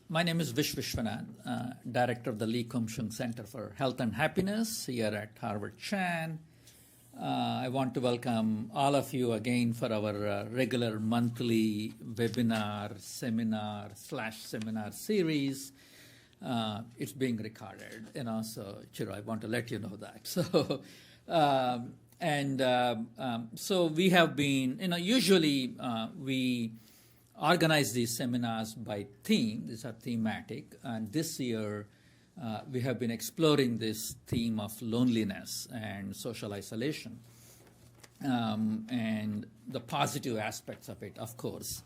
My name is Vish Vishwanath, Director of the Lee Kum-Shung Center for Health and Happiness here at Harvard Chan. I want to welcome all of you again for our regular monthly webinar, seminar series. It's being recorded, so Ichiro, I want to let you know that. So we have been, usually we organize these seminars by theme. These are thematic, and this year we have been exploring this theme of loneliness and social isolation, and the positive aspects of it, of course.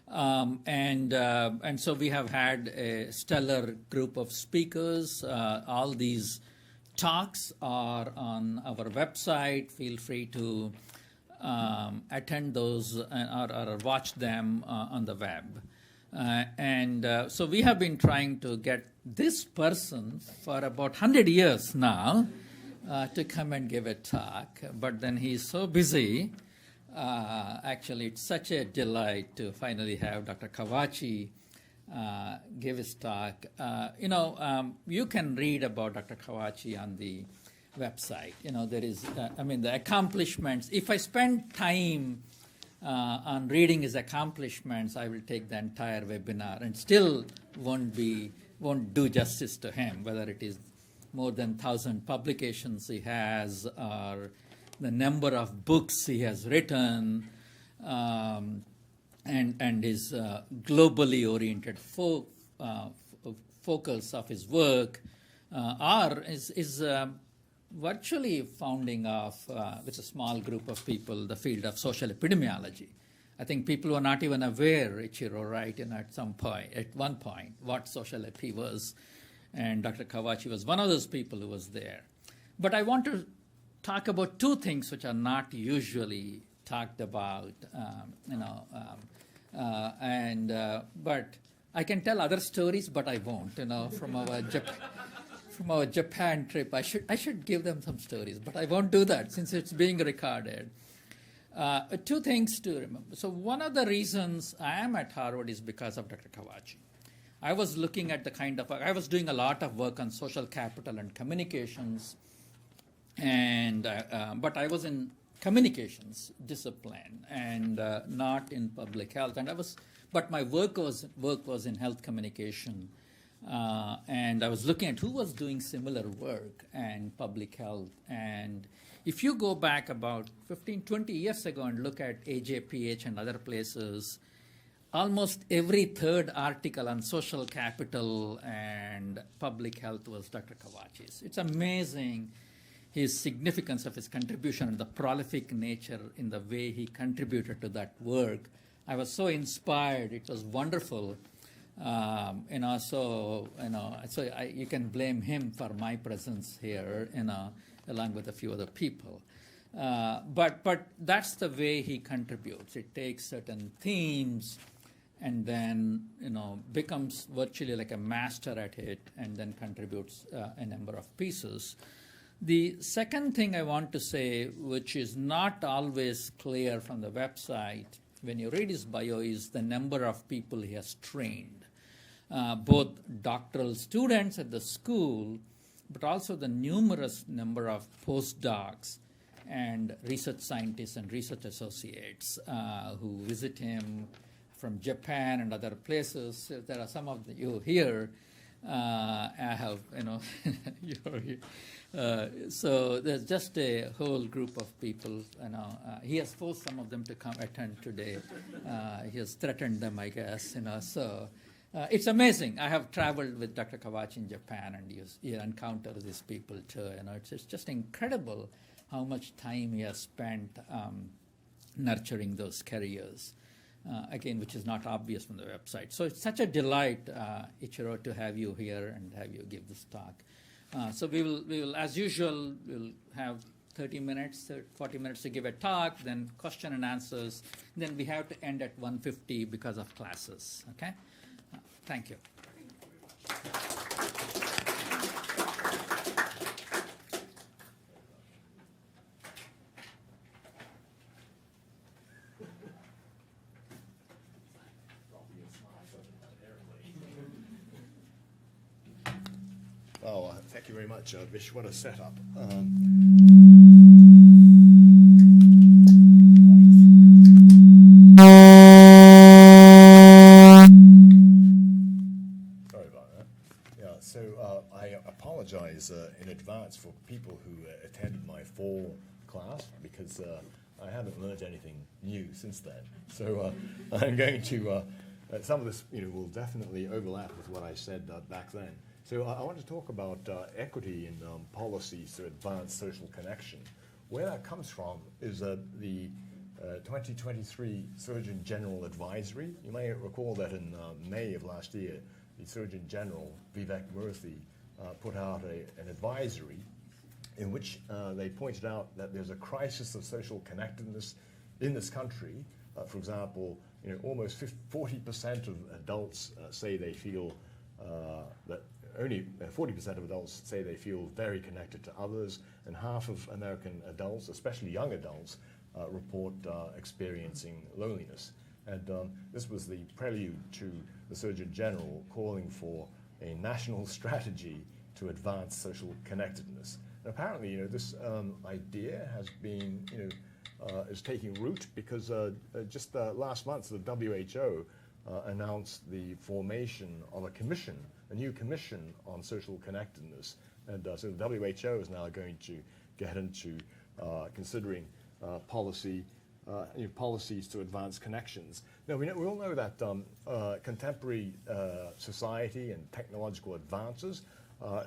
And so we have had a stellar group of speakers. All these talks are on our website. Feel free to attend those or watch them on the web. So we have been trying to get this person for about 100 years now to come and give a talk, but then he's so busy. Actually, it's such a delight to finally have Dr. Kawachi give his talk. You can read about Dr. Kawachi on the website. There is, the accomplishments. If I spend time on reading his accomplishments, I will take the entire webinar and still won't do justice to him, whether it is more than 1,000 publications he has or the number of books he has written, and his globally oriented focus of his work, or is virtually founding of, with a small group of people, the field of social epidemiology. I think people were not even aware, Ichiro, right, at one point, what social epi was, and Dr. Kawachi was one of those people who was there. But I want to talk about two things which are not usually talked about, but I can tell other stories, but I won't, from our Japan trip. I should give them some stories, but I won't do that since it's being recorded. Two things to remember. So one of the reasons I am at Harvard is because of Dr. Kawachi. I was looking at I was doing a lot of work on social capital and communications, but I was in communications discipline and not in public health. But my work was in health communication. And I was looking at who was doing similar work and public health. And if you go back about 15, 20 years ago and look at AJPH and other places, almost every third article on social capital and public health was Dr. Kawachi's. It's amazing his significance of his contribution and the prolific nature in the way he contributed to that work. I was so inspired. It was wonderful. So you can blame him for my presence here, along with a few other people. But that's the way he contributes. It takes certain themes and then, becomes virtually like a master at it and then contributes a number of pieces. The second thing I want to say, which is not always clear from the website when you read his bio, is the number of people he has trained. Both doctoral students at the school, but also the numerous number of postdocs and research scientists and research associates who visit him from Japan and other places. There are some of you here. I have, you're here. So there's just a whole group of people. He has forced some of them to come attend today. He has threatened them, I guess. So. It's amazing. I have traveled with Dr. Kawachi in Japan, and you encounter these people too. It's just incredible how much time he has spent nurturing those careers. Again, which is not obvious from the website. So it's such a delight, Ichiro, to have you here and have you give this talk. So we will, as usual, we'll have 30 minutes, 40 minutes to give a talk, then question and answers. Then we have to end at 1:50 because of classes. Okay. Thank you. Oh, thank you very much, Vish. What a setup. Sorry about that. Yeah, so I apologize in advance for people who attended my fall class because I haven't learned anything new since then. So I'm going to, some of this will definitely overlap with what I said back then. So I want to talk about equity in policies to advance social connection. Where that comes from is the 2023 Surgeon General Advisory. You may recall that in May of last year, the Surgeon General, Vivek Murthy, put out an advisory in which they pointed out that there's a crisis of social connectedness in this country. For example, almost 40% of adults say they feel that only 40% of adults say they feel very connected to others, and half of American adults, especially young adults, report experiencing loneliness. And this was the prelude to the Surgeon General calling for a national strategy to advance social connectedness. And apparently, this idea has been, is taking root because just last month, the WHO announced the formation of a new commission on social connectedness. And so the WHO is now going to get into considering policies to advance connections. Now, we all know that contemporary society and technological advances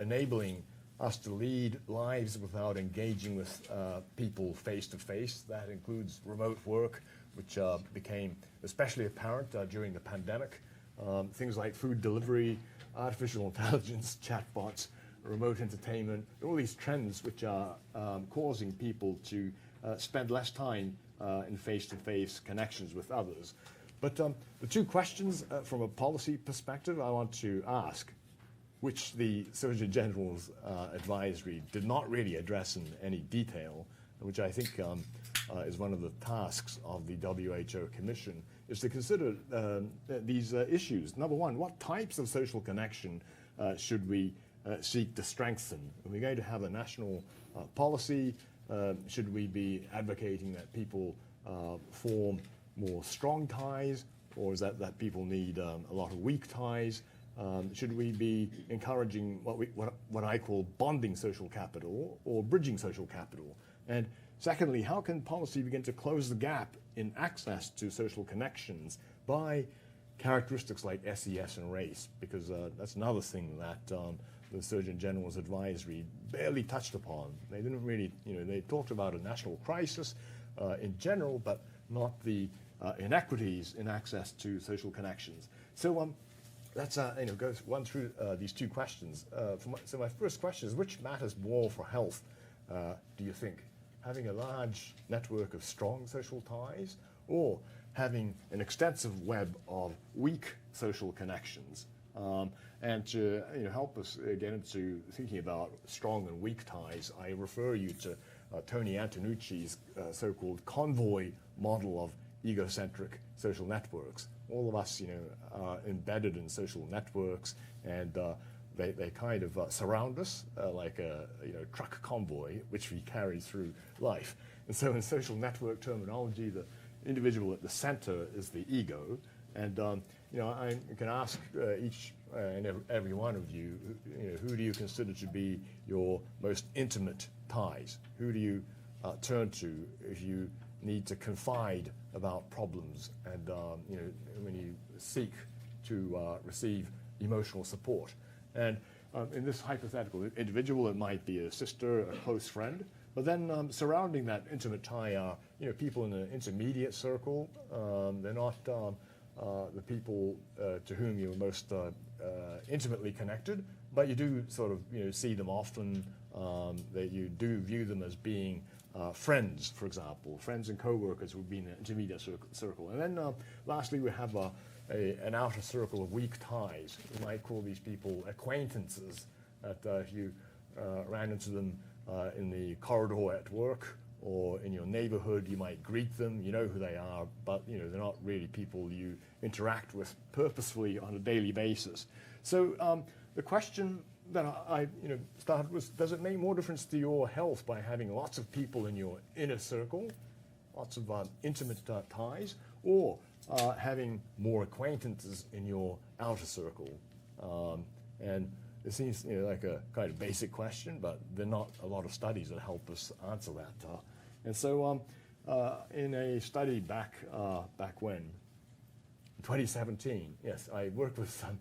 enabling us to lead lives without engaging with people face-to-face. That includes remote work, which became especially apparent during the pandemic. Things like food delivery, artificial intelligence, chatbots, remote entertainment, all these trends which are causing people to spend less time in face-to-face connections with others. But the two questions from a policy perspective I want to ask, which the Surgeon General's advisory did not really address in any detail, which I think is one of the tasks of the WHO Commission, is to consider these issues. Number one, what types of social connection should we seek to strengthen? Are we going to have a national policy? Should we be advocating that people form more strong ties, or is that people need a lot of weak ties? Should we be encouraging what I call bonding social capital or bridging social capital? And secondly, how can policy begin to close the gap in access to social connections by characteristics like SES and race? Because that's another thing that the Surgeon General's advisory barely touched upon. They didn't really, they talked about a national crisis in general, but not the inequities in access to social connections. So let's go one through these two questions. So my first question is, which matters more for health, do you think? Having a large network of strong social ties, or having an extensive web of weak social connections? And to help us get into thinking about strong and weak ties, I refer you to Tony Antonucci's so-called convoy model of egocentric social networks. All of us, are embedded in social networks, and they kind of surround us like a truck convoy, which we carry through life. And so, in social network terminology, the individual at the center is the ego. And I can ask each and every one of you, who do you consider to be your most intimate ties? Who do you turn to if you need to confide about problems and when you seek to receive emotional support? And in this hypothetical individual, it might be a sister, a close friend, but then surrounding that intimate tie are people in an intermediate circle. They're not the people to whom you're most intimately connected, but you do sort of see them often. That you do view them as being friends, for example. Friends and co-workers would be in an intermediate circle. And then lastly, we have an outer circle of weak ties. We might call these people acquaintances, that if you ran into them in the corridor at work or in your neighborhood, you might greet them, you know who they are, but they're not really people you interact with purposefully on a daily basis. So the question that I started was, does it make more difference to your health by having lots of people in your inner circle, lots of intimate ties, or having more acquaintances in your outer circle? And it seems like a kind of basic question, but there are not a lot of studies that help us answer that. And so in a study back when, 2017, yes, I worked with some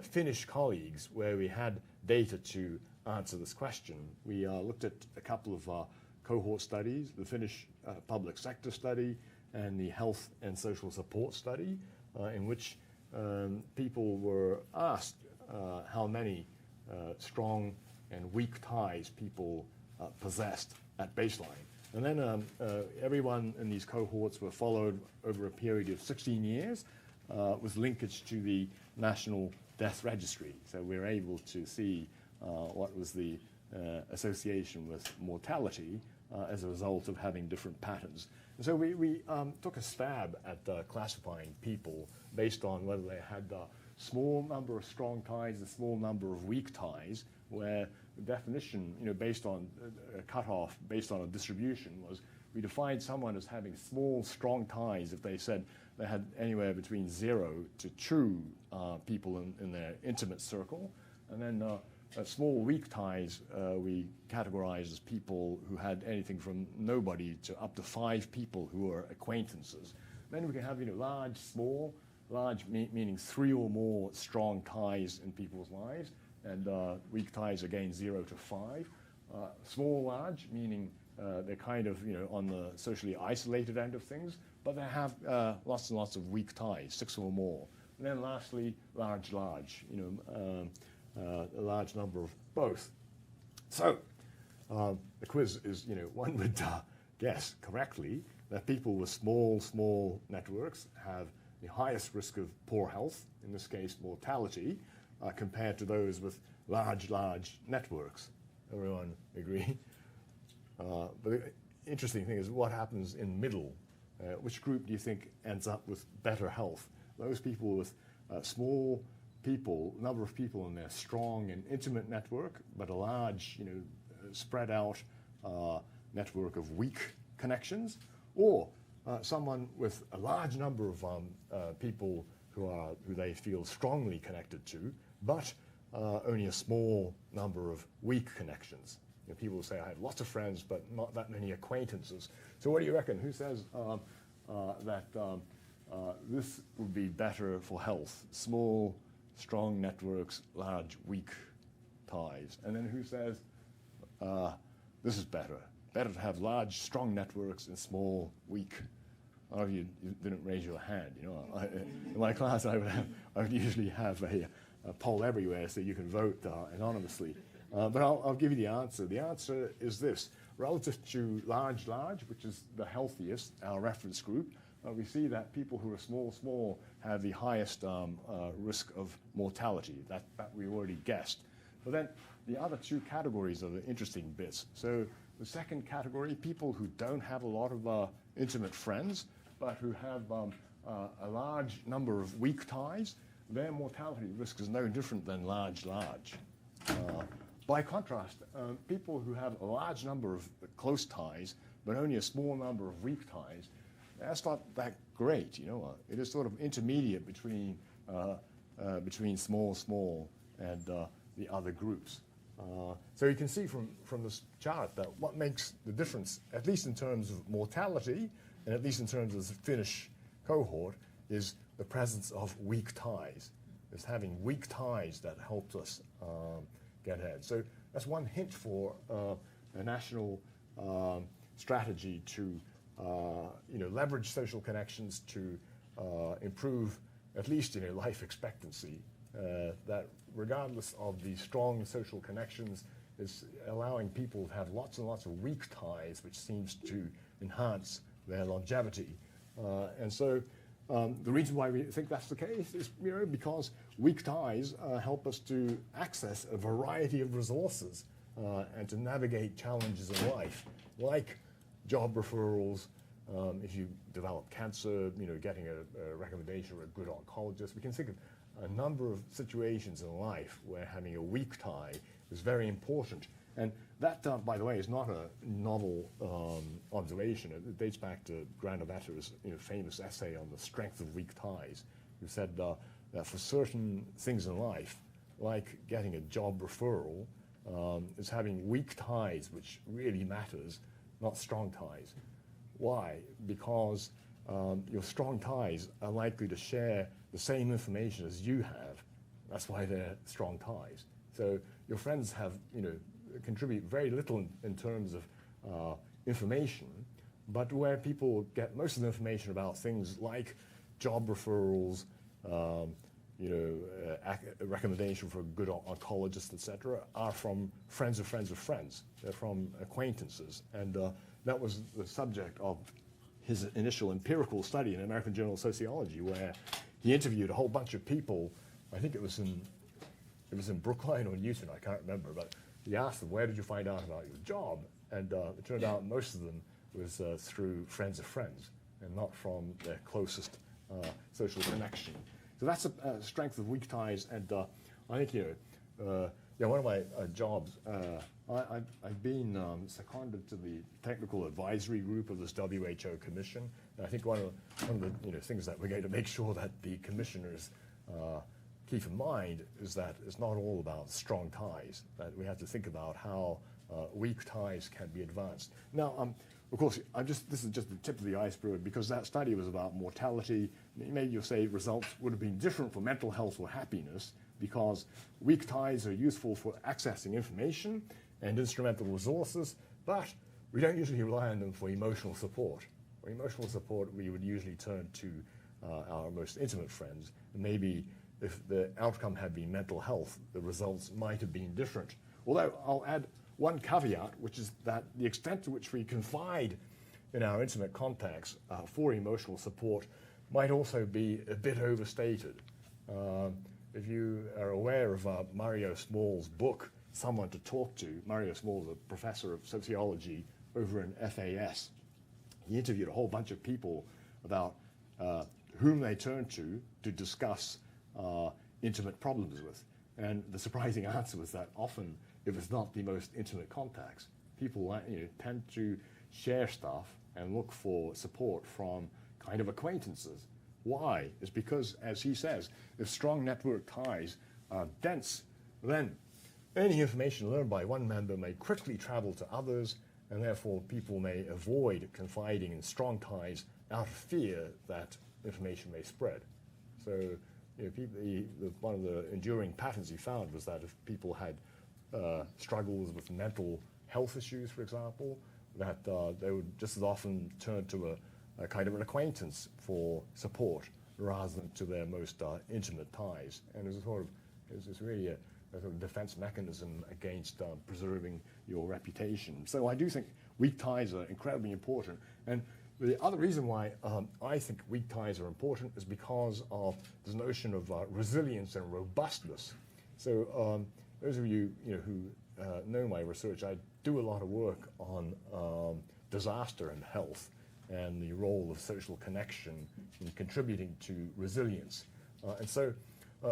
Finnish colleagues where we had data to answer this question. We looked at a couple of cohort studies, the Finnish public sector study and the health and social support study, in which people were asked how many strong and weak ties people possessed at baseline. And then everyone in these cohorts were followed over a period of 16 years with linkage to the National Death Registry. So we were able to see what was the association with mortality as a result of having different patterns. And so we took a stab at classifying people based on whether they had a small number of strong ties, a small number of weak ties, where the definition, based on a cutoff, based on a distribution, was we defined someone as having small, strong ties if they said they had anywhere between 0 to 2 people in their intimate circle. And then small, weak ties we categorized as people who had anything from nobody to up to 5 people who were acquaintances. Then we can have large, small, large meaning 3 or more strong ties in people's lives, and weak ties again 0 to 5. Small, large meaning they're kind of on the socially isolated end of things, but they have lots and lots of weak ties, 6 or more. And then lastly, large, a large number of both. So the quiz is, one would guess correctly that people with small networks have the highest risk of poor health, in this case mortality, compared to those with large networks. Everyone agree? But the interesting thing is what happens in middle. Which group do you think ends up with better health? Those people with small number of people in their strong and intimate network, but a large, spread out network of weak connections, or someone with a large number of people who they feel strongly connected to, but only a small number of weak connections. People say, I have lots of friends, but not that many acquaintances. So what do you reckon? Who says that this would be better for health? Small, strong networks, large, weak ties. And then who says this is better? Better to have large, strong networks and small, weak. All of you didn't raise your hand. In my class, I would usually have a poll everywhere so you can vote anonymously. But I'll give you the answer. The answer is this. Relative to large, which is the healthiest, our reference group, we see that people who are small have the highest risk of mortality. That we already guessed. But then the other 2 categories are the interesting bits. So the second category, people who don't have a lot of intimate friends, but who have a large number of weak ties, their mortality risk is no different than large. By contrast, people who have a large number of close ties, but only a small number of weak ties, that's not that great. It is sort of intermediate between small and the other groups. So you can see from this chart that what makes the difference, at least in terms of mortality, and at least in terms of the Finnish cohort, is the presence of weak ties. It's having weak ties that helps us get ahead. So that's one hint for a national strategy to leverage social connections to improve at least life expectancy. That regardless of the strong social connections, is allowing people to have lots and lots of weak ties, which seems to enhance their longevity. And so the reason why we think that's the case is because weak ties help us to access a variety of resources and to navigate challenges in life, like job referrals. If you develop cancer, getting a recommendation or a good oncologist. We can think of a number of situations in life where having a weak tie is very important. And that, by the way, is not a novel observation. It dates back to Granovetter's famous essay on the strength of weak ties, who said that for certain things in life, like getting a job referral, is having weak ties which really matters, not strong ties. Why? Because your strong ties are likely to share the same information as you have. That's why they're strong ties. So your friends have, contribute very little in terms of information, but where people get most of the information about things like job referrals, a recommendation for a good oncologist, etc., are from friends of friends of friends. They're from acquaintances. And that was the subject of his initial empirical study in American Journal of Sociology, where he interviewed a whole bunch of people. I think it was in Brookline or Newton, I can't remember, but he asked them, where did you find out about your job? And it turned out most of them was through friends of friends and not from their closest social connection. So that's a strength of weak ties. And I think, one of my jobs, I've been seconded to the technical advisory group of this WHO commission. And I think one of the things that we're going to make sure that the commissioners keep in mind is that it's not all about strong ties, that we have to think about how weak ties can be advanced. Now, of course, this is just the tip of the iceberg, because that study was about mortality. Maybe you'll say results would have been different for mental health or happiness, because weak ties are useful for accessing information and instrumental resources, but we don't usually rely on them for emotional support. For emotional support, we would usually turn to our most intimate friends. And maybe if the outcome had been mental health, the results might have been different. Although I'll add one caveat, which is that the extent to which we confide in our intimate contacts for emotional support might also be a bit overstated. If you are aware of Mario Small's book, Someone to Talk To, Mario Small is a professor of sociology over in FAS. He interviewed a whole bunch of people about whom they turned to discuss intimate problems with. And the surprising answer was that often it was not the most intimate contacts. People tend to share stuff and look for support from kind of acquaintances. Why? It's because, as he says, if strong network ties are dense, then any information learned by one member may quickly travel to others, and therefore people may avoid confiding in strong ties out of fear that information may spread. So one of the enduring patterns he found was that if people had struggles with mental health issues, for example, that they would just as often turn to a kind of an acquaintance for support rather than to their most intimate ties. And it's really a sort of defense mechanism against preserving your reputation. So I do think weak ties are incredibly important. And the other reason why I think weak ties are important is because of this notion of resilience and robustness. So those of you, who know my research, I do a lot of work on disaster and health and the role of social connection in contributing to resilience. And so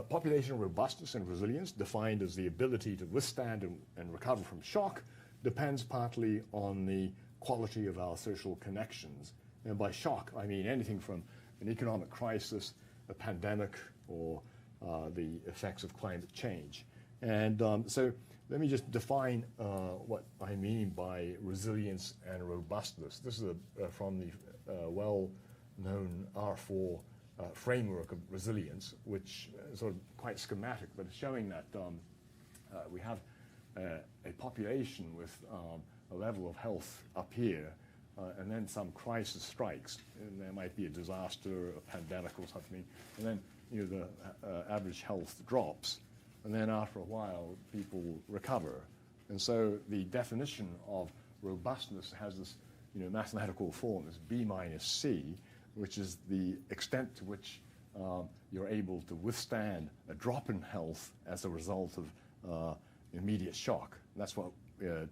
population robustness and resilience, defined as the ability to withstand and recover from shock, depends partly on the quality of our social connections. And by shock, I mean anything from an economic crisis, a pandemic, or the effects of climate change. And so let me just define what I mean by resilience and robustness. This is from the well-known R4 framework of resilience, which is sort of quite schematic, but it's showing that we have a population with a level of health up here, and then some crisis strikes, and there might be a disaster, a pandemic or something, and then the average health drops, and then after a while people recover. And so the definition of robustness has this mathematical form, this B minus C, which is the extent to which you're able to withstand a drop in health as a result of immediate shock. And that's what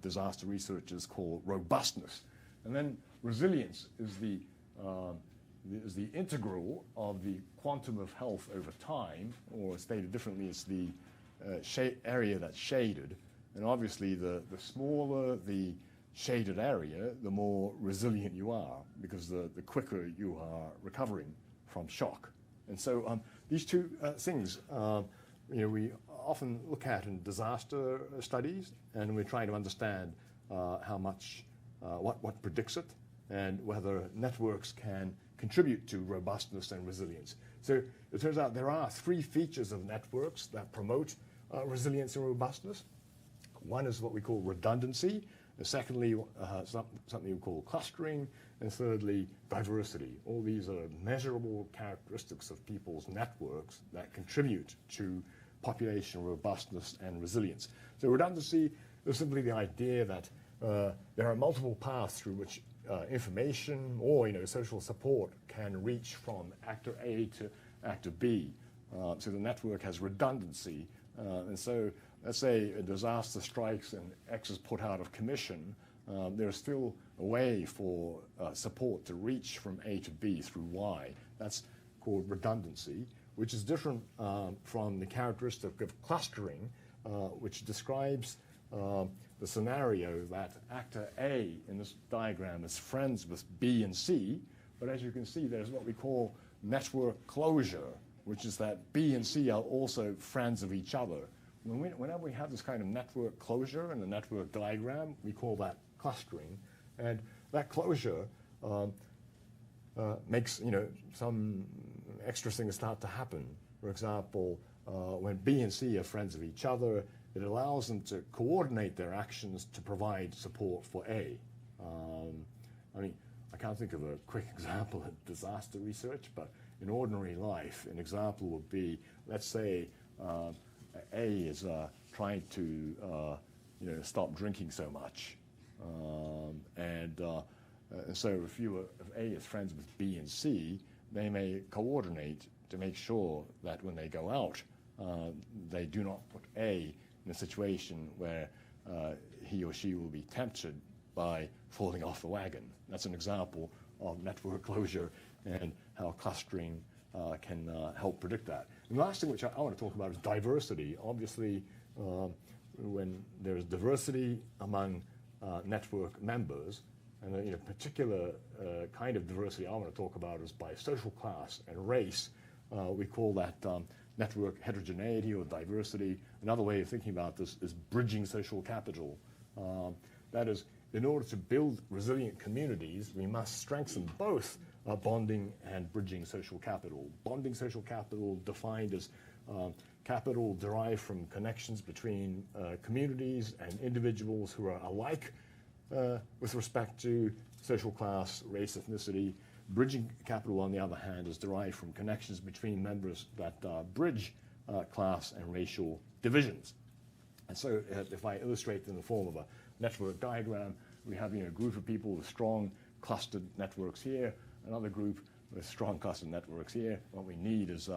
disaster researchers call robustness. And then resilience is the is the integral of the quantum of health over time, or stated differently, it's the area that's shaded. And obviously, the smaller the shaded area, the more resilient you are, because the quicker you are recovering from shock. And so these two things, we often look at in disaster studies, and we're trying to understand how much, what predicts it, and whether networks can contribute to robustness and resilience. So it turns out there are three features of networks that promote resilience and robustness. One is what we call redundancy. And secondly, something we call clustering. And thirdly, diversity. All these are measurable characteristics of people's networks that contribute to population robustness and resilience. So redundancy is simply the idea that there are multiple paths through which information or social support can reach from actor A to actor B. So the network has redundancy. And so let's say a disaster strikes and X is put out of commission, there's still a way for support to reach from A to B through Y. That's called redundancy, which is different from the characteristic of clustering, which describes the scenario that actor A in this diagram is friends with B and C, but as you can see, there's what we call network closure, which is that B and C are also friends of each other. Whenever we have this kind of network closure in the network diagram, we call that clustering. And that closure makes some extra things start to happen. For example, when B and C are friends of each other, it allows them to coordinate their actions to provide support for A. I can't think of a quick example of disaster research, but in ordinary life, an example would be, let's say, A is trying to stop drinking so much, and so if A is friends with B and C, they may coordinate to make sure that when they go out, they do not put A in a situation where he or she will be tempted by falling off the wagon. That's an example of network closure and how clustering can help predict that. And the last thing which I want to talk about is diversity. Obviously, when there's diversity among network members, and a particular kind of diversity I want to talk about is by social class and race. We call that network heterogeneity or diversity. Another way of thinking about this is bridging social capital. That is, in order to build resilient communities, we must strengthen both bonding and bridging social capital. Bonding social capital defined as capital derived from connections between communities and individuals who are alike with respect to social class, race, ethnicity. Bridging capital, on the other hand, is derived from connections between members that bridge class and racial divisions. And so if I illustrate in the form of a network diagram, we have a group of people with strong clustered networks here, another group with strong clustered networks here. What we need is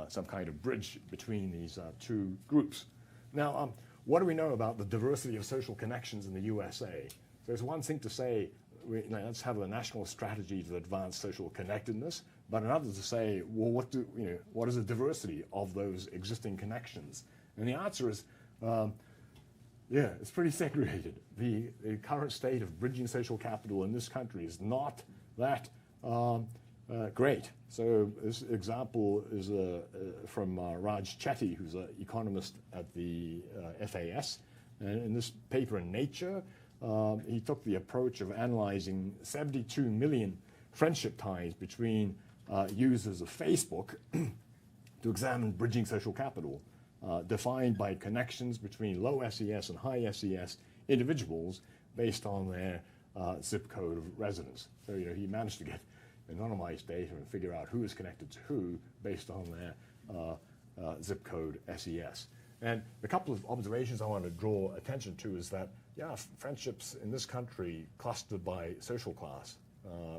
some kind of bridge between these two groups. Now, what do we know about the diversity of social connections in the USA? So it's one thing to say, let's have a national strategy to advance social connectedness, but another to say, well, what is the diversity of those existing connections? And the answer is, it's pretty segregated. The current state of bridging social capital in this country is not that great. So this example is from Raj Chetty, who's an economist at the FAS. And in this paper in Nature, he took the approach of analyzing 72 million friendship ties between users of Facebook to examine bridging social capital, defined by connections between low SES and high SES individuals based on their zip code of residence. So he managed to get anonymized data and figure out who is connected to who based on their zip code SES. And a couple of observations I want to draw attention to is that, friendships in this country clustered by social class.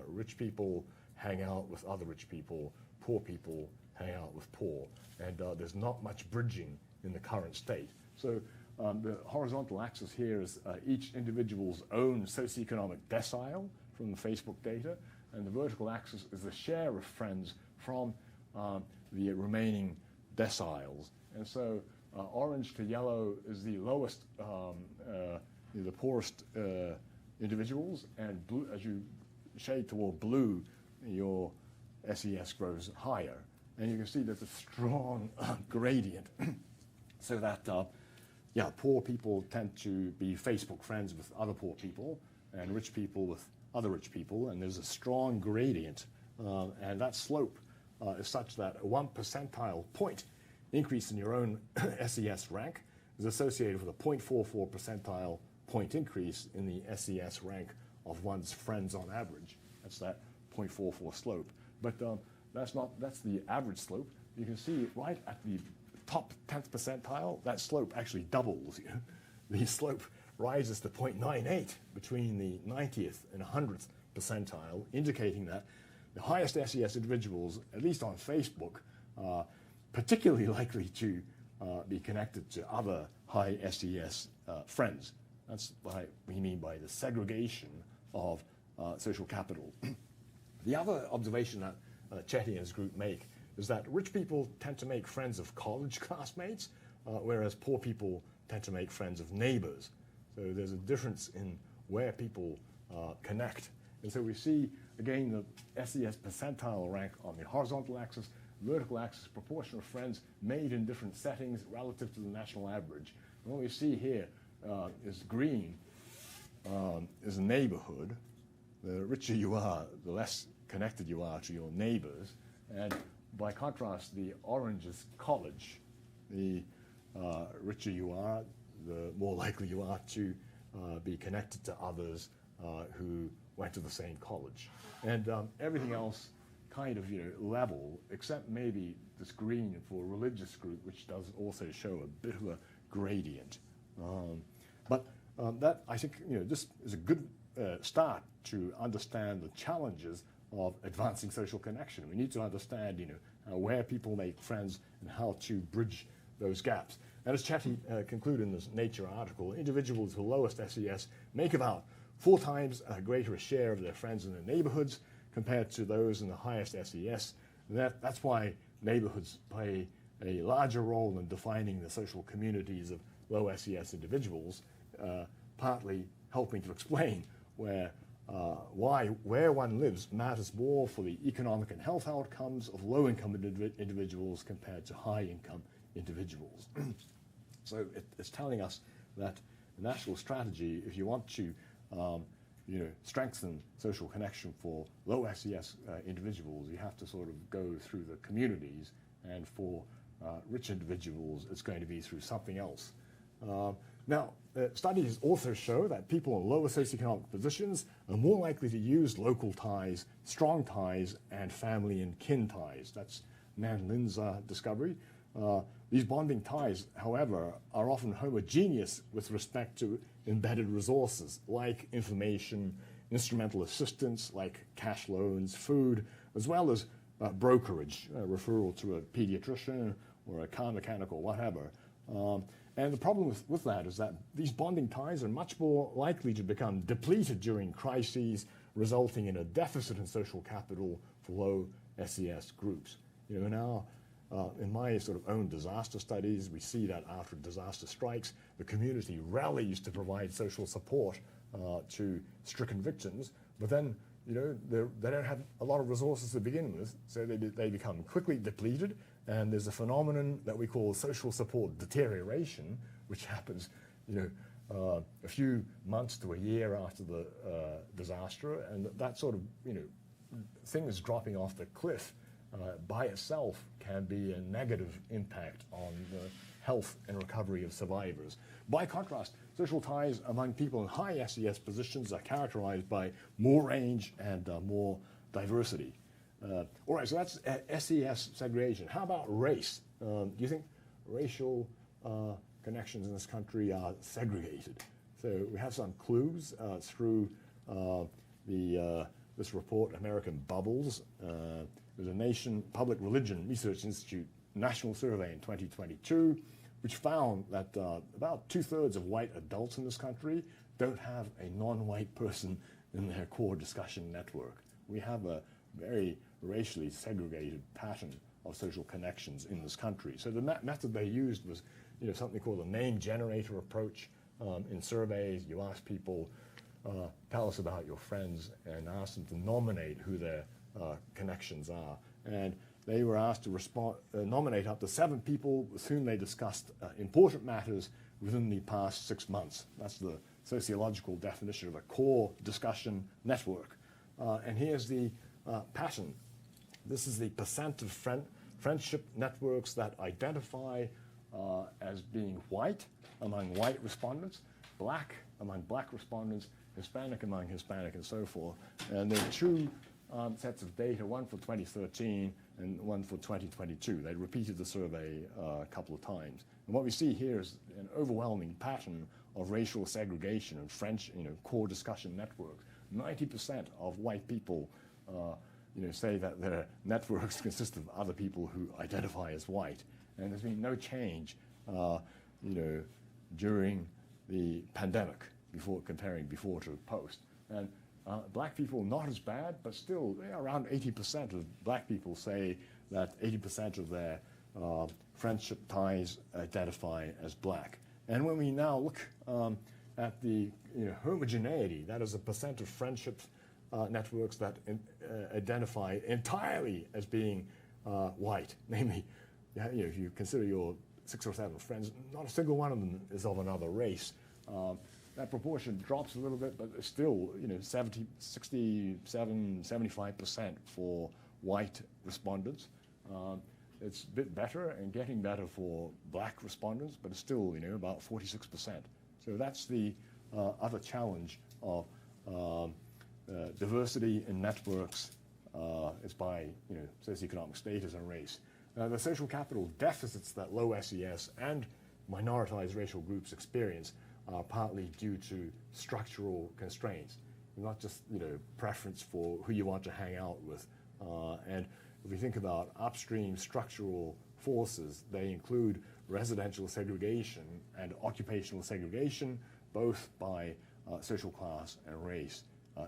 Rich people hang out with other rich people, poor people hang out with poor, and there's not much bridging in the current state. So the horizontal axis here is each individual's own socioeconomic decile from the Facebook data. and the vertical axis is the share of friends from the remaining deciles. And so orange to yellow is the lowest, the poorest individuals, and blue, as you shade toward blue, your SES grows higher. And you can see there's a strong gradient, so that, poor people tend to be Facebook friends with other poor people, and rich people with other rich people, and there's a strong gradient. And that slope is such that a 1 percentile point increase in your own SES rank is associated with a 0.44 percentile point increase in the SES rank of one's friends on average. That's that 0.44 slope. But that's the average slope. You can see right at the top 10th percentile, that slope actually doubles. The slope rises to 0.98 between the 90th and 100th percentile, indicating that the highest SES individuals, at least on Facebook, are particularly likely to be connected to other high SES friends. That's what we mean by the segregation of social capital. The other observation that Chetty and his group make is that rich people tend to make friends of college classmates, whereas poor people tend to make friends of neighbors. So there's a difference in where people connect. And so we see, again, the SES percentile rank on the horizontal axis, vertical axis, proportion of friends made in different settings relative to the national average. And what we see here is green is a neighborhood. The richer you are, the less connected you are to your neighbors. And by contrast, the orange is college. The richer you are, the more likely you are to be connected to others who went to the same college. And everything else kind of level, except maybe this green for a religious group, which does also show a bit of a gradient. But that, I think, this is a good start to understand the challenges of advancing social connection. We need to understand, where people make friends and how to bridge those gaps. And as Chetty concluded in this Nature article, individuals with the lowest SES make about 4 times greater a share of their friends in their neighborhoods compared to those in the highest SES. And that's why neighborhoods play a larger role in defining the social communities of low SES individuals, partly helping to explain where one lives matters more for the economic and health outcomes of low-income individuals compared to high-income individuals. So it's telling us that the national strategy, if you want to strengthen social connection for low SES individuals, you have to sort of go through the communities, and for rich individuals, it's going to be through something else. Now, studies also show that people in lower socioeconomic positions are more likely to use local ties, strong ties, and family and kin ties. That's Nan Lin's discovery. These bonding ties, however, are often homogeneous with respect to embedded resources like information, instrumental assistance like cash loans, food, as well as brokerage, referral to a pediatrician or a car mechanic or whatever. And the problem with that is that these bonding ties are much more likely to become depleted during crises, resulting in a deficit in social capital for low SES groups. In my sort of own disaster studies, we see that after disaster strikes, the community rallies to provide social support to stricken victims, but then they don't have a lot of resources to begin with, so they become quickly depleted, and there's a phenomenon that we call social support deterioration, which happens a few months to a year after the disaster, and that sort of thing is dropping off the cliff. By itself can be a negative impact on the health and recovery of survivors. By contrast, social ties among people in high SES positions are characterized by more range and more diversity. All right, so that's SES segregation. How about race? Do you think racial connections in this country are segregated? So we have some clues through this report, American Bubbles. There's a Nation Public Religion Research Institute national survey in 2022, which found that about 2/3 of white adults in this country don't have a non-white person in their core discussion network, we have a very racially segregated pattern of social connections in this country. So the method they used was, something called a name generator approach. In surveys, you ask people, tell us about your friends, and ask them to nominate who their connections are. And they were asked to nominate up to 7 people with whom they discussed important matters within the past 6 months. That's the sociological definition of a core discussion network. And here's the pattern. This is the percent of friendship networks that identify as being white among white respondents, black among black respondents, Hispanic among Hispanic, and so forth. And there are 2 sets of data, one for 2013 and one for 2022. They repeated the survey a couple of times. And what we see here is an overwhelming pattern of racial segregation and core discussion networks. 90% of white people say that their networks consist of other people who identify as white. And there's been no change, during the pandemic, comparing before to post. And black people, not as bad, but still around 80% of black people say that 80% of their friendship ties identify as black. And when we now look at the homogeneity, that is a percent of friendship networks that identify entirely as being white, namely, if you consider your 6 or 7 friends, not a single one of them is of another race. That proportion drops a little bit, but it's still 70, 67, 75% for white respondents. It's a bit better and getting better for black respondents, but it's still about 46%. So that's the other challenge of diversity in networks is by socioeconomic status and race. The social capital deficits that low SES and minoritized racial groups experience are partly due to structural constraints, not just preference for who you want to hang out with. And if we think about upstream structural forces, they include residential segregation and occupational segregation, both by social class and race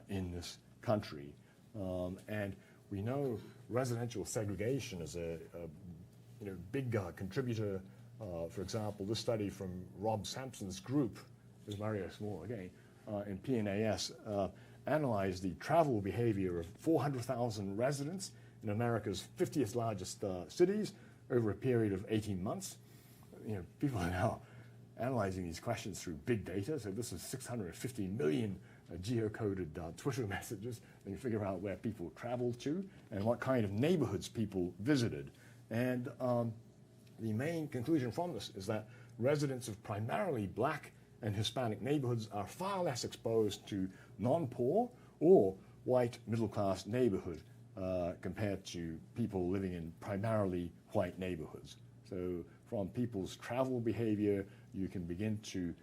in this country. And we know residential segregation is a big contributor. For example, this study from Rob Sampson's group, with Mario Small again, in PNAS, analyzed the travel behavior of 400,000 residents in America's 50th largest cities over a period of 18 months. People are now analyzing these questions through big data. So this is 650 million geocoded Twitter messages. They can figure out where people traveled to and what kind of neighborhoods people visited. And the main conclusion from this is that residents of primarily black and Hispanic neighborhoods are far less exposed to non-poor or white middle-class neighborhood compared to people living in primarily white neighborhoods. So from people's travel behavior, you can begin to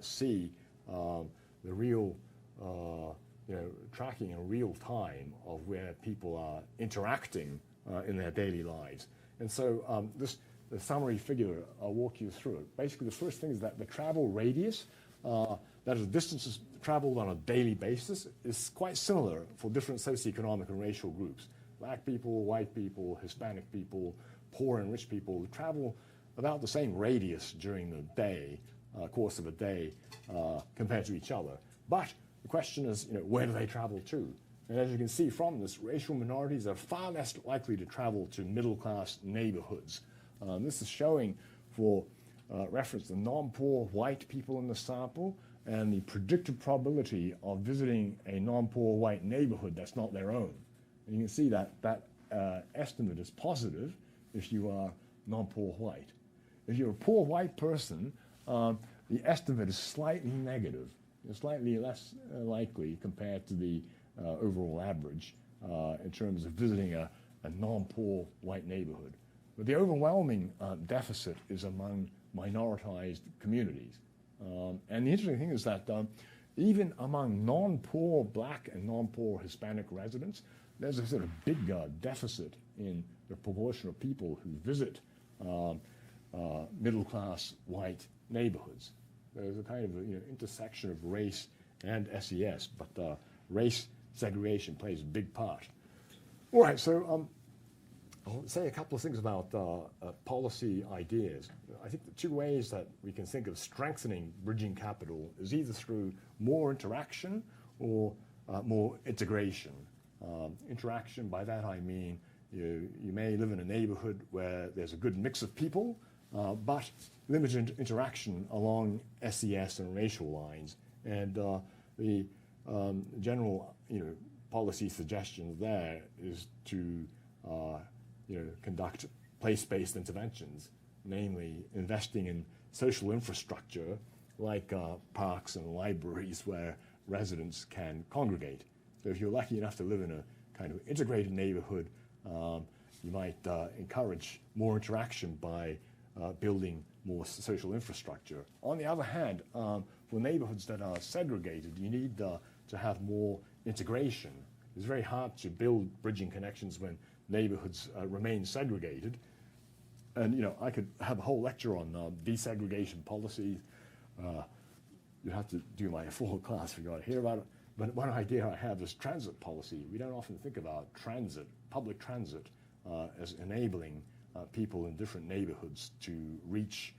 see the real, tracking in real time of where people are interacting in their daily lives. And so the summary figure, I'll walk you through it. Basically, the first thing is that the travel radius, that is distances traveled on a daily basis, is quite similar for different socioeconomic and racial groups. Black people, white people, Hispanic people, poor and rich people travel about the same radius during the day, course of a day, compared to each other. But the question is, where do they travel to? And as you can see from this, racial minorities are far less likely to travel to middle-class neighborhoods. This is showing, for reference, the non-poor white people in the sample and the predicted probability of visiting a non-poor white neighborhood that's not their own. And you can see that estimate is positive if you are non-poor white. If you're a poor white person, the estimate is slightly negative. It's slightly less likely compared to the overall average in terms of visiting a non-poor white neighborhood. But the overwhelming deficit is among minoritized communities. And the interesting thing is that even among non-poor black and non-poor Hispanic residents, there's a sort of big deficit in the proportion of people who visit middle-class white neighborhoods. There's a kind of intersection of race and SES, but race segregation plays a big part. All right, so I'll say a couple of things about policy ideas. I think the two ways that we can think of strengthening bridging capital is either through more interaction or more integration. Interaction, by that I mean you may live in a neighborhood where there's a good mix of people, but limited interaction along SES and racial lines. And the general policy suggestion there is to conduct place-based interventions, namely investing in social infrastructure like parks and libraries where residents can congregate. So if you're lucky enough to live in a kind of integrated neighborhood, you might encourage more interaction by building more social infrastructure. On the other hand, for neighborhoods that are segregated, you need to have more integration. It's very hard to build bridging connections when neighborhoods remain segregated. And I could have a whole lecture on desegregation policies. You have to do my full class if you want to hear about it. But one idea I have is transit policy. We don't often think about transit, public transit, as enabling people in different neighborhoods to reach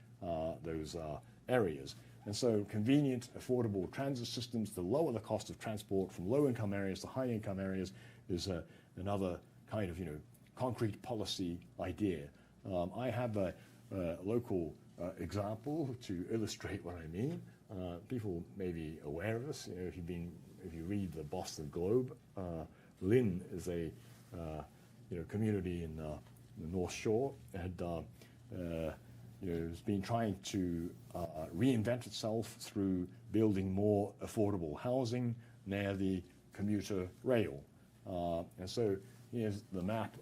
those areas. And so convenient, affordable transit systems to lower the cost of transport from low-income areas to high-income areas is another kind of concrete policy idea. I have a local example to illustrate what I mean. People may be aware of this. If you read the Boston Globe, Lynn is a community in the North Shore, and has been trying to reinvent itself through building more affordable housing near the commuter rail. And so here's the map.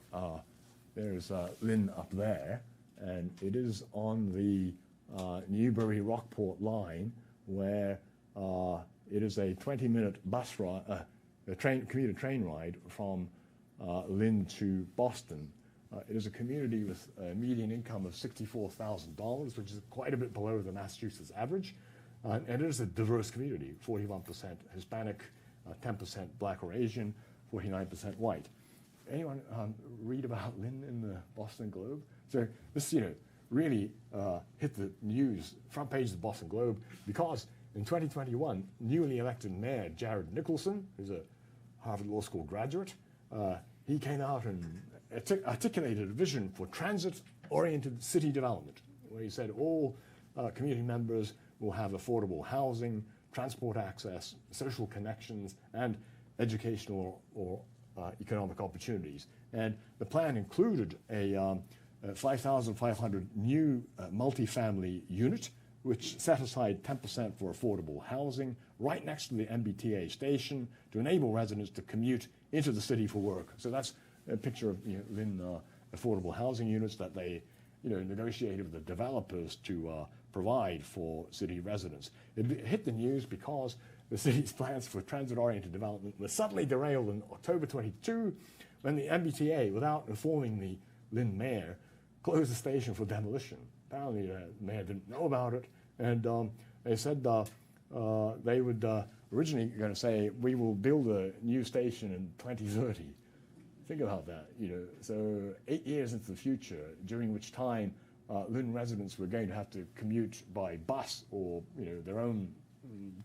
There's Lynn up there, and it is on the Newbury-Rockport line, where it is a 20-minute bus ride, commuter train ride from Lynn to Boston. It is a community with a median income of $64,000, which is quite a bit below the Massachusetts average. And it is a diverse community, 41% Hispanic, 10% Black or Asian, 49% white. Anyone read about Lynn in the Boston Globe? So this, really hit the news, front page of the Boston Globe, because in 2021, newly elected mayor Jared Nicholson, who's a Harvard Law School graduate, he came out and articulated a vision for transit-oriented city development, where he said all community members will have affordable housing, transport access, social connections, and educational or economic opportunities. And the plan included a 5,500 new multifamily unit, which set aside 10% for affordable housing right next to the MBTA station to enable residents to commute into the city for work. So that's a picture of Lynn affordable housing units that they negotiated with the developers to provide for city residents. It hit the news because the city's plans for transit-oriented development were suddenly derailed in October 22 when the MBTA, without informing the Lynn mayor, closed the station for demolition. Apparently the mayor didn't know about it, and they said they would originally going to say, we will build a new station in 2030. Think about that, So 8 years into the future, during which time Lynn residents were going to have to commute by bus or their own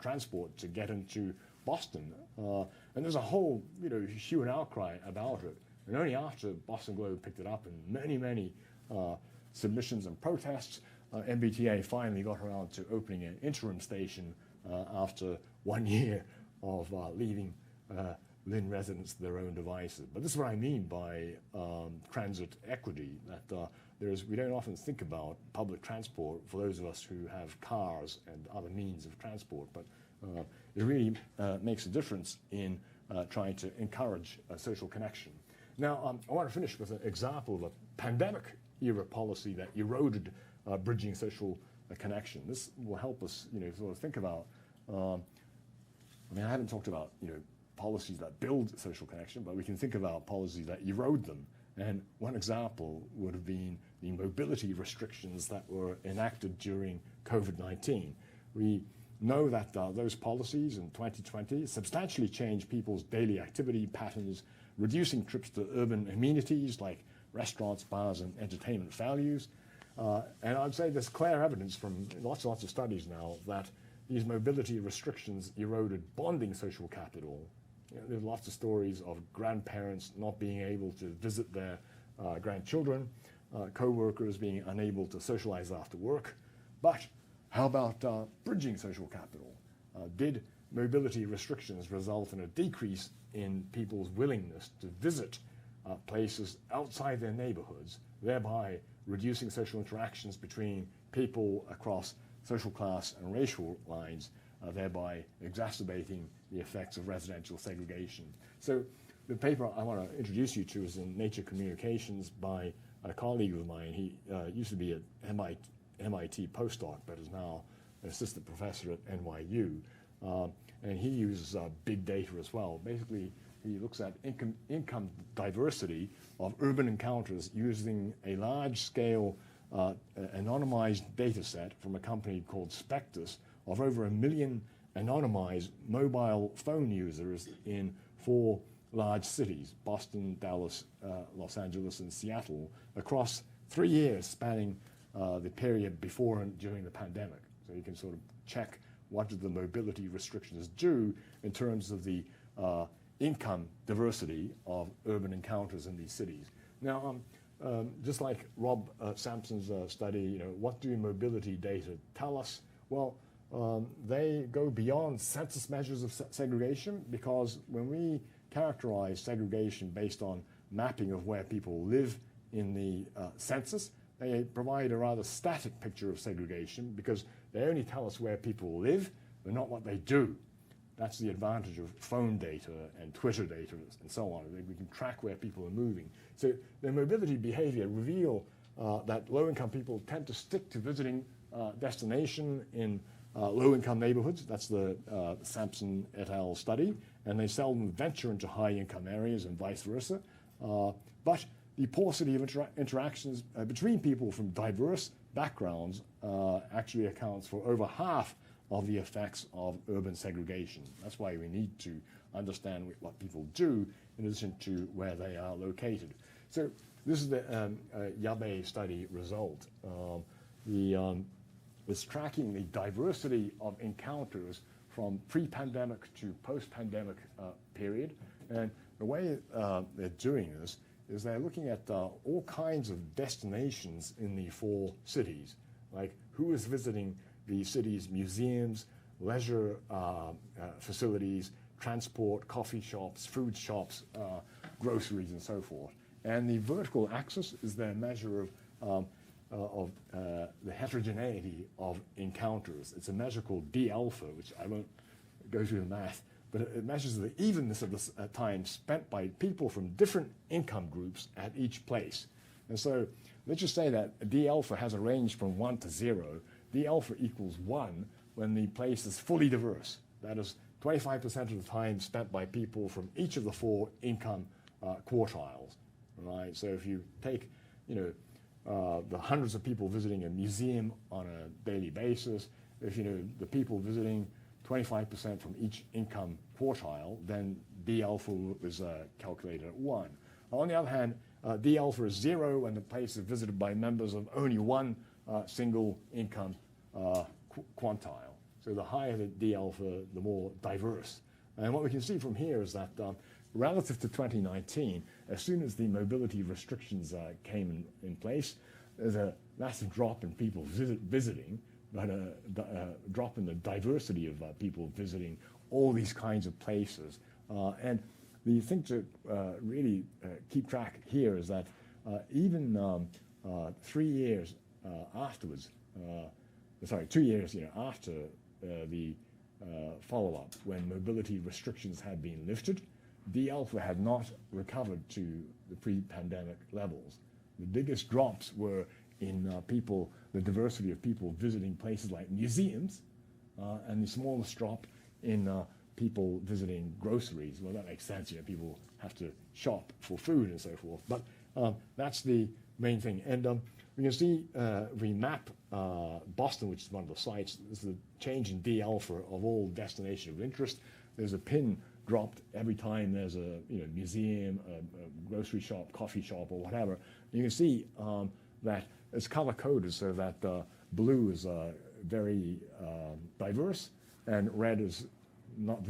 transport to get into Boston. And there's a whole hue and outcry about it. And only after Boston Globe picked it up and many submissions and protests, MBTA finally got around to opening an interim station after 1 year of leaving Lynn residents to their own devices. But this is what I mean by transit equity, that we don't often think about public transport for those of us who have cars and other means of transport, but it really makes a difference in trying to encourage social connection. Now, I want to finish with an example of a pandemic-era policy that eroded bridging social connection. This will help us, sort of think about. I haven't talked about, policies that build social connection, but we can think about policies that erode them. And one example would have been the mobility restrictions that were enacted during COVID-19. We know that those policies in 2020 substantially changed people's daily activity patterns, reducing trips to urban amenities like restaurants, bars, and entertainment values. And I'd say there's clear evidence from lots and lots of studies now that these mobility restrictions eroded bonding social capital. There's lots of stories of grandparents not being able to visit their grandchildren, co-workers being unable to socialize after work. But how about bridging social capital? Did mobility restrictions result in a decrease in people's willingness to visit places outside their neighborhoods, thereby reducing social interactions between people across social class and racial lines, thereby exacerbating the effects of residential segregation? So the paper I want to introduce you to is in Nature Communications by a colleague of mine. He used to be at MIT postdoc, but is now an assistant professor at NYU. And he uses big data as well. Basically, he looks at income diversity of urban encounters using a large-scale anonymized data set from a company called Spectus of over 1 million anonymized mobile phone users in 4 large cities, Boston, Dallas, Los Angeles, and Seattle, across 3 years spanning the period before and during the pandemic. So you can sort of check what did the mobility restrictions do in terms of the income diversity of urban encounters in these cities. Now, just like Rob Sampson's study, what do mobility data tell us? Well, they go beyond census measures of segregation, because when we characterize segregation based on mapping of where people live in the census, they provide a rather static picture of segregation because they only tell us where people live, but not what they do. That's the advantage of phone data and Twitter data and so on. We can track where people are moving. So their mobility behavior reveal that low-income people tend to stick to visiting destination in low-income neighborhoods. That's the Sampson et al. Study. And they seldom venture into high-income areas and vice versa. But the paucity of interactions between people from diverse backgrounds actually accounts for over half of the effects of urban segregation. That's why we need to understand what people do in addition to where they are located. So this is the Yabe study result. It's tracking the diversity of encounters from pre-pandemic to post-pandemic period. And the way they're doing this is they're looking at all kinds of destinations in the 4 cities, like who is visiting the city's museums, leisure facilities, transport, coffee shops, food shops, groceries, and so forth. And the vertical axis is their measure of the heterogeneity of encounters. It's a measure called D alpha, which I won't go through the math, but it measures the evenness of the time spent by people from different income groups at each place. And so let's just say that D alpha has a range from 1 to 0. D alpha equals 1 when the place is fully diverse. That is 25% of the time spent by people from each of the 4 income quartiles. Right? So if you take, the hundreds of people visiting a museum on a daily basis, if the people visiting 25% from each income quartile, then D alpha is calculated at 1. On the other hand, D alpha is 0 when the place is visited by members of only one single income quantile. So the higher the D alpha, the more diverse. And what we can see from here is that relative to 2019, as soon as the mobility restrictions came in place, there's a massive drop in people visiting, but a drop in the diversity of people visiting all these kinds of places. And the thing to really keep track here is that even 3 years afterwards, 2 years after the follow-up, when mobility restrictions had been lifted, D alpha had not recovered to the pre-pandemic levels. The biggest drops were in the diversity of people visiting places like museums, and the smallest drop in people visiting groceries. Well, that makes sense. People have to shop for food and so forth. But that's the main thing. And we can see, we map Boston, which is one of the sites. This is the change in D alpha of all destinations of interest. There's a pin dropped every time there's a museum, a grocery shop, coffee shop, or whatever. You can see that it's color coded so that blue is very diverse and red is not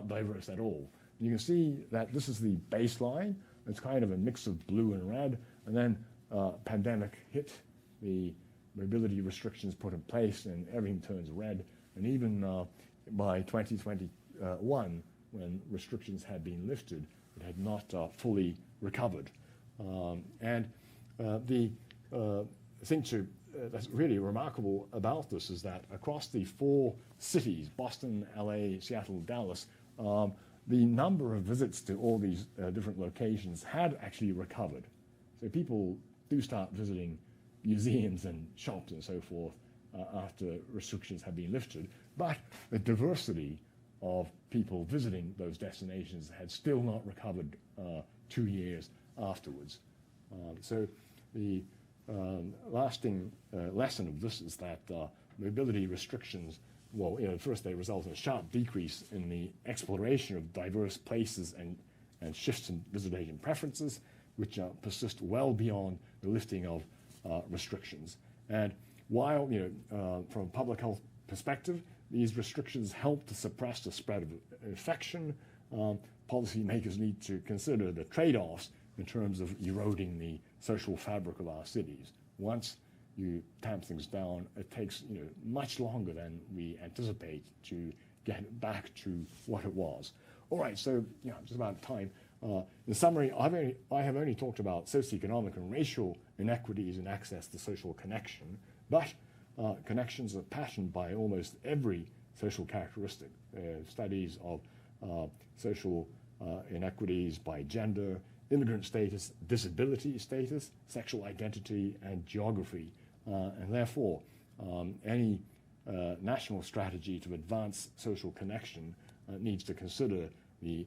diverse at all. You can see that this is the baseline. It's kind of a mix of blue and red, and then pandemic hit, the mobility restrictions put in place, and everything turns red. And even by 2021, when restrictions had been lifted, it had not fully recovered. The thing that's really remarkable about this is that across the 4 cities, Boston, LA, Seattle, Dallas, the number of visits to all these different locations had actually recovered. So people do start visiting museums and shops and so forth after restrictions have been lifted, but the diversity of people visiting those destinations had still not recovered 2 years afterwards. So the lasting lesson of this is that mobility restrictions, well, first they result in a sharp decrease in the exploration of diverse places and shifts in visitation preferences, which persist well beyond the lifting of restrictions. And while, from a public health perspective, these restrictions help to suppress the spread of infection, policymakers need to consider the trade-offs in terms of eroding the social fabric of our cities. Once you tamp things down, it takes much longer than we anticipate to get back to what it was. All right, so just about time. In summary, I have only talked about socioeconomic and racial inequities in access to social connection, but connections are patterned by almost every social characteristic. Studies of social inequities by gender, immigrant status, disability status, sexual identity, and geography. And therefore, any national strategy to advance social connection needs to consider the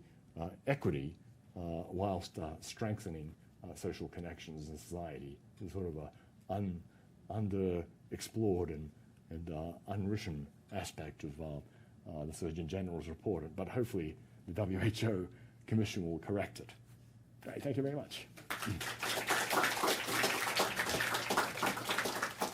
equity whilst strengthening social connections in society. It's sort of an underexplored and unwritten aspect of the Surgeon General's report, but hopefully the WHO Commission will correct it. Right, thank you very much.